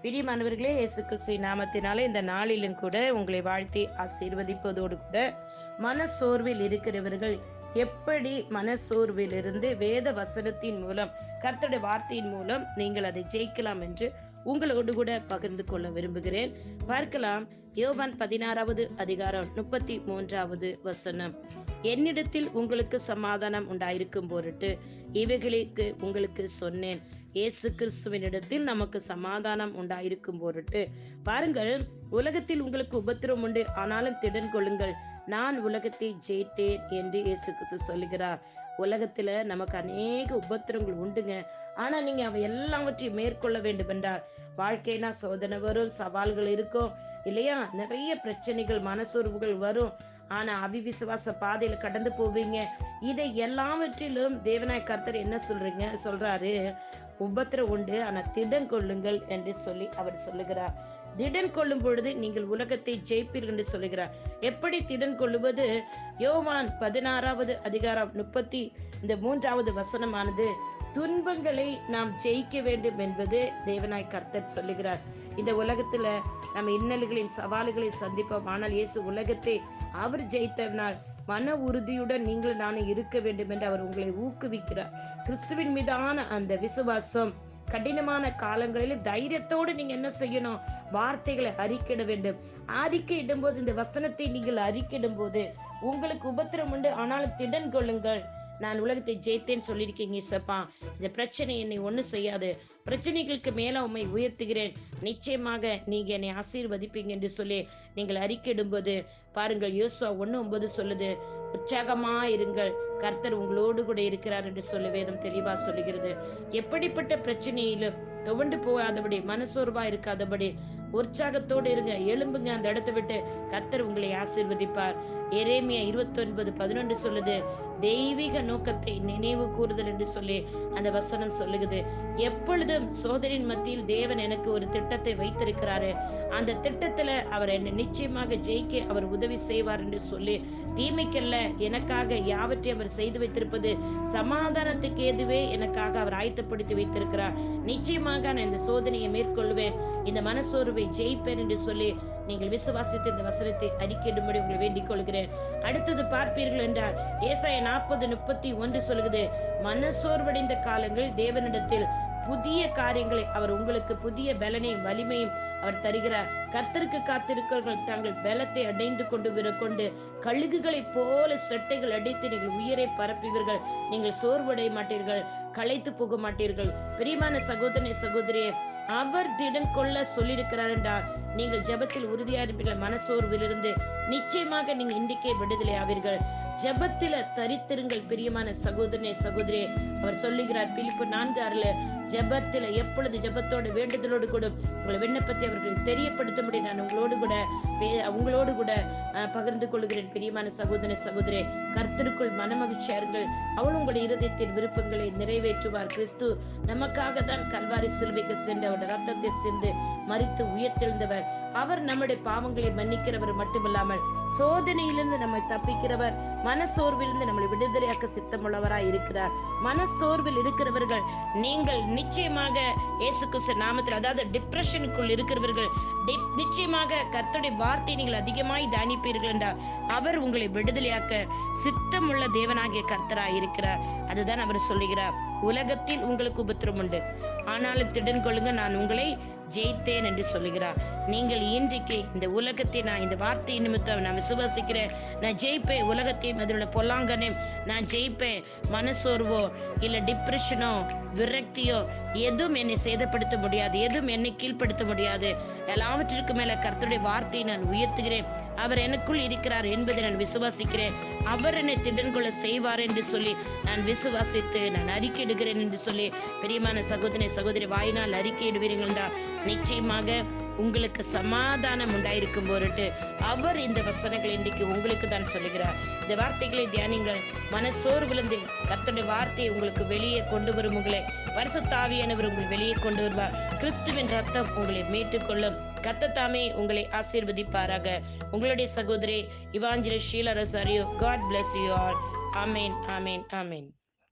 பிரியமானவர்களே, இயேசு கிறிஸ்து நாமத்தினாலே இந்த நாளிலும் கூட உங்களை வாழ்த்தி ஆசீர்வதிப்பதோடு கூட மனசோர்வில் இருக்கிறவர்கள் எப்படி மனசோர்விலிருந்து வேத வசனத்தின் மூலம் கர்த்தருடைய வார்த்தையின் மூலம் நீங்கள் அதை ஜெயிக்கலாம் என்று உங்களோடு கூட பகிர்ந்து கொள்ள விரும்புகிறேன். பார்க்கலாம். யோவான் 16வது அதிகாரம் 33வது வசனம். என்னிடத்தில் உங்களுக்கு சமாதானம் உண்டாயிருக்கும் பொருட்டு இவைகளுக்கு உங்களுக்கு சொன்னேன். இயேசு கிறிஸ்துவினிடத்தில் நமக்கு சமாதானம் உண்டாயிருக்கும் பொருட்டு. பாருங்கள், உலகத்தில் உங்களுக்கு உபத்திரம் உண்டு, ஆனாலும் திடன் கொள்ளுங்கள், நான் உலகத்தை ஜெயித்தேன் என்று இயேசு கிறிஸ்து சொல்லுகிறார். உலகத்துல நமக்கு அநேக உபத்திரங்கள் உண்டுங்க. ஆனா நீங்க அவை எல்லாவற்றையும் மேற்கொள்ள வேண்டும் என்றால் வாழ்க்கைனா சோதனை வரும், சவால்கள் இருக்கும் இல்லையா, நிறைய பிரச்சனைகள், மனசோர்வுகள் வரும். ஆனா அவிவிசுவாச பாதையில கடந்து போவீங்க. இதை எல்லாவற்றிலும் தேவனாய் கர்த்தர் என்ன சொல்றாரு, உபத்திரம் உண்டு, ஆனா திடன் கொள்ளுங்கள் என்று சொல்லி அவர் சொல்லுகிறார். திடன் கொள்ளும் பொழுது நீங்கள் உலகத்தை ஜெயிப்பீர்கள் என்று சொல்லுகிறார். எப்படி திடன் கொள்ளுவது? யோவான் 16வது அதிகாரம் 33வது வசனமானது, துன்பங்களை நாம் ஜெயிக்க வேண்டும் என்பது தேவனாய் கர்த்தர் சொல்லுகிறார். இந்த உலகத்துல நம்ம இன்னல்களின் சவால்களை சந்திப்போம். ஆனால் இயேசு உலகத்தை அவர் ஜெயித்தவனால் மன உறுதியுடன் நீங்கள் நானும் இருக்க வேண்டும் என்று அவர் உங்களை ஊக்குவிக்கிறார். கிறிஸ்துவின் மீதான அந்த விசுவாசம், கடினமான காலங்களில் தைரியத்தோடு நீங்க என்ன செய்யணும்? வார்த்தைகளை அறிக்கையிட வேண்டும். அறிக்கையிடும் போது, இந்த வசனத்தை நீங்கள் அறிக்கையிடும் போது உங்களுக்கு உபத்திரம் உண்டு, ஆனாலும் திடன் கொள்ளுங்கள், நான் உலகத்தை ஜெயித்தேன்னு சொல்லியிருக்கீங்க சப்பா. இந்த பிரச்சனை என்னை ஒண்ணு செய்யாது, பிரச்சனைகளுக்கு மேல உண்மை உயர்த்துகிறேன், நிச்சயமாக நீங்க என்னை ஆசீர்வதிப்பீங்க என்று சொல்லி நீங்கள் அறிக்கையிடும் போது பாருங்கள், யோசுவா 1:9 சொல்லுது, உற்சாகமா இருங்கள், கர்த்தர் உங்களோடு கூட இருக்கிறார் என்று சொல்லி வேதம் தெளிவா சொல்லுகிறது. எப்படிப்பட்ட பிரச்சனையிலும் துவண்டு போகாதபடி, மனசோர்வா இருக்காதபடி உற்சாகத்தோடு இருங்க, எழும்புங்க, அந்த இடத்தை விட்டு கர்த்தர் உங்களை ஆசீர்வதிப்பார். எரேமியா 29:11 சொல்லுது, தெய்வீக நோக்கத்தை நினைவு கூறுதல் என்று சொல்லி அந்த வசனம் சொல்லுகிறது. எப்பொழுதும் சோதரின் மத்தியில் தேவன் எனக்கு ஒரு திட்டத்தை வைத்திருக்கிறாரு, அந்த திட்டத்துல அவர் என்னை நிச்சயமாக ஜெயிக்க அவர் உதவி செய்வார் என்று சொல்லி, தீமைக்கல்ல எனக்காக யாவற்றை அவர் செய்து வைத்திருப்பது சமாதானத்துக்கு ஏதுவே எனக்காக அவர் ஆயத்தப்படுத்தி வைத்திருக்கிறார். நிச்சயமாக நான் இந்த சோதனையை மேற்கொள்வேன், இந்த மனசோர்வை ஜெயிப்பேன் என்று சொல்லி நீங்கள் விசுவாசித்து இந்த வசனத்தை அறிக்கையிடும்படி உங்களை வேண்டிக் கொள்கிறேன். அடுத்தது பார்ப்பீர்கள் என்றால் ஏசாயா 40:31 சொல்லுகிறது, மனசோர்வடைந்த காலங்களில் தேவனிடத்தில் புதிய காரியங்களை அவர் உங்களுக்கு புதிய பலனையும் வலிமையும் அவர் தருகிறார். கர்த்தருக்கு காத்திருக்கிறவர்கள் தங்கள் பலத்தை அடைந்து கொண்டு கழுகுகளை போல செட்டைகள் அடித்து நீங்கள் உயிரை பரப்புவீர்கள், நீங்கள் சோர்வடைய மாட்டீர்கள், களைத்து போக மாட்டீர்கள். பிரியமான சகோதரனே, சகோதரியே, அவர் திடன் கொள்ள சொல்லியிருக்கிறார் என்றால் நீங்கள் ஜெபத்தில் உறுதியா இருப்பீர்கள். மனசோர்விலிருந்து நிச்சயமாக நீங்க இன்றைக்கே விடுதலை ஆவீர்கள். ஜெபத்தில தரித்திருங்கள் பிரியமான சகோதரனே, சகோதரியே. அவர் சொல்லுகிறார் பிலிப்பு 4:6, ஜெபத்தில எப்பொழுது ஜெபத்தோடு வேண்டுதலோடு கூட உங்களை விண்ணப்பத்தை அவர்களுக்கு தெரியப்படுத்தும்படி நான் உங்களோடு கூட பகிர்ந்து கொள்கிறேன். பிரியமான சகோதரனே, சகோதரியே, கர்த்தருக்குள் மனமகிழ்ச்சியார்கள், அவள் உங்களுடைய இருதயத்தின் விருப்பங்களை நிறைவேற்றுவார். கிறிஸ்து நமக்காக தான் கல்வாரி சிலுவைக்கு சென்று அவருடைய ரத்தத்தை சிந்து மரித்து உயிர்த்தெழுந்தவர். அவர் நம்முடைய பாவங்களை மன்னிக்கிறவர் மட்டுமில்லாமல் சோதனையிலிருந்து நம்மை தப்பிக்கிறவர், மனசோர்விலிருந்து நம்மளை விடுதலையாக்க சித்தமுள்ளவராய் இருக்கிறார். மனசோர்வில் இருக்கிறவர்கள் நீங்கள் நிச்சயமாக இயேசு கிறிஸ்து நாமத்தில், அதாவது டிப்ரெஷனுக்குள் இருக்கிறவர்கள் நிச்சயமாக கர்த்தருடைய வார்த்தையை நீங்கள் அதிகமாய் தியானிப்பீர்கள் என்றால் அவர் உங்களை விடுதலையாக்க சித்தமுள்ள தேவனாகிய கர்த்தராய் இருக்கிறார். அதுதான் அவர் சொல்லுகிறார், உலகத்தில் உங்களுக்கு உபத்திரம் உண்டு, ஆனாலும் திடன் கொள்ளுங்க, நான் உங்களை ஜெயித்தேன் என்று சொல்லுகிறார். நீங்கள் இன்றைக்கு இந்த உலகத்தை, நான் இந்த வார்த்தை நிமித்தம் நான் விசுவாசிக்கிறேன், நான் ஜெயிப்பேன், உலகத்தையும் அதோட பொல்லாங்கனையும் நான் ஜெயிப்பேன். மனசோர்வோ இல்ல டிப்ரெஷனோ விரக்தியோ எதுவும் என்னை சேதப்படுத்த முடியாது, எதுவும் என்னை கீழ்ப்படுத்த முடியாது. எல்லாவற்றிற்கு மேல கர்த்தருடைய வார்த்தையை நான் உயர்த்துகிறேன், அவர் எனக்குள் இருக்கிறார் என்பதை நான் விசுவாசிக்கிறேன், அவர் என்னை திடன் கொள்ள செய்வார் என்று சொல்லி நான் விசுவாசித்து நான் அறிக்கையிடுகிறேன் என்று சொல்லி பிரியமான சகோதரனை, சகோதரி, வாயினால் அறிக்கையிடுவீர்கள் என்றால் நிச்சயமாக உங்களுக்கு சமாதானம் உண்டாயிருக்கும் பொருட்டு அவர் இந்த வசனங்கள் இன்றைக்கு உங்களுக்கு தான் சொல்லுகிறார். இந்த வார்த்தைகளை தியானிங்கள். மனசோர்விலிருந்து கர்த்தருடைய வார்த்தையை உங்களுக்கு வெளியே கொண்டு வரும், உங்களை பரிசுத்த ஆவியானவர் உங்களை வெளியே கொண்டு வருவார். கிறிஸ்துவின் ரத்தம் உங்களை மீட்டுக் கொள்ளும். கர்த்தர் தாமே உங்களை ஆசீர்வதிப்பாராக. உங்களுடைய சகோதரி evangelist Sheela Rosario. God bless you all. Amen, amen, amen.